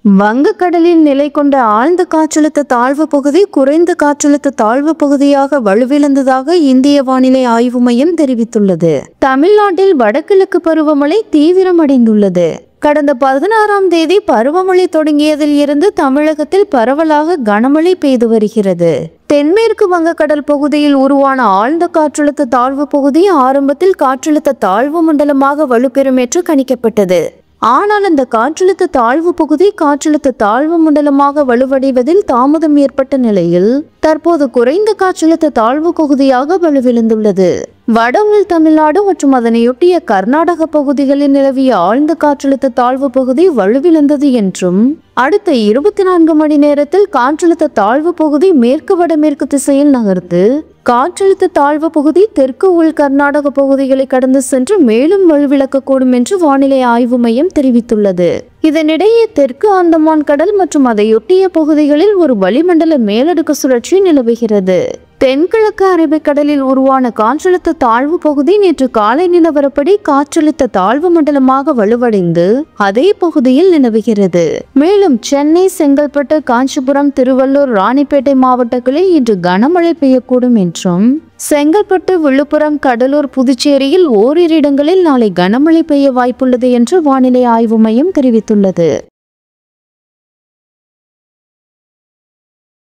வங்கக்கடலில் நிலை கொண்ட ஆழ்ந்த காற்றழுத்த தாழ்வு பகுதி குறைந்த காற்றழுத்த தாழ்வு பகுதியாக வலுவிழந்ததாக இந்திய வானிலை ஆய்வு மையம் தெரிவித்துள்ளது. தமிழ்நாட்டில் வடகிழக்கு பருவமழை தீவிரமடைந்துள்ளது. கடந்த 16ஆம் தேதி பருவமழை தொடங்கியதில் இருந்து தமிழகத்தில் பரவலாக கனமழை பெய்து வருகிறது. தென்மேற்கு வங்கக்கடல் பகுதியில் உருவான ஆழ்ந்த காற்றழுத்த தாழ்வு பகுதி ஆரம்பத்தில் காற்றழுத்த தாழ்வு மண்டலமாக வலுப்பெறும் என்று கணிக்கப்பட்டது. ஆனால் அந்த காற்றழுத்த தாழ்வு பகுதி காற்றழுத்த தாழ்வு மண்டலமாக வலுவடைவதில் தாமதம் ஏற்பட்ட நிலையில் தற்போது குறைந்த காற்றழுத்த தாழ்வு பகுதியாக வலுவிழந்துள்ளது. வட உள் தமிழ்நாடு மற்றும் அதனையொட்டிய கர்நாடக பகுதிகளில் நிலவிய ஆழ்ந்த காற்றழுத்த தாழ்வு பகுதி வலுவிழந்தது என்றும் அடுத்த 24 மணி நேரத்தில் காற்றழுத்த தாழ்வு பகுதி மேற்கு வடமேற்கு திசையில் நகர்ந்து காற்றழுத்த தாழ்வு பகுதி தெற்கு உள் கர்நாடக பகுதிகளை கடந்து சென்று மேலும் வலுவிழக்கக்கூடும் என்று வானிலை ஆய்வு மையம் தெரிவித்துள்ளது. இதனிடையே தெற்கு அந்தமான் கடல் மற்றும் அதையொட்டிய பகுதிகளில் ஒரு வளிமண்டல மேலடுக்கு சுழற்சி நிலவுகிறது. தென்கிழக்கு அரபிக்கடலில் உருவான காற்றழுத்த தாழ்வு பகுதி நேற்று காலை நிலவரப்படி காற்றழுத்த தாழ்வு மண்டலமாக வலுவடைந்து அதே பகுதியில் நிலவுகிறது. மேலும் சென்னை, செங்கல்பட்டு, காஞ்சிபுரம், திருவள்ளூர், ராணிப்பேட்டை மாவட்டங்களில் இன்று கனமழை பெய்யக்கூடும் என்றும் செங்கல்பட்டு, விழுப்புரம், கடலூர், புதுச்சேரியில் ஓரிரு இடங்களில் நாளை கனமழை பெய்ய வாய்ப்புள்ளது என்று வானிலை ஆய்வு மையம் தெரிவித்துள்ளது.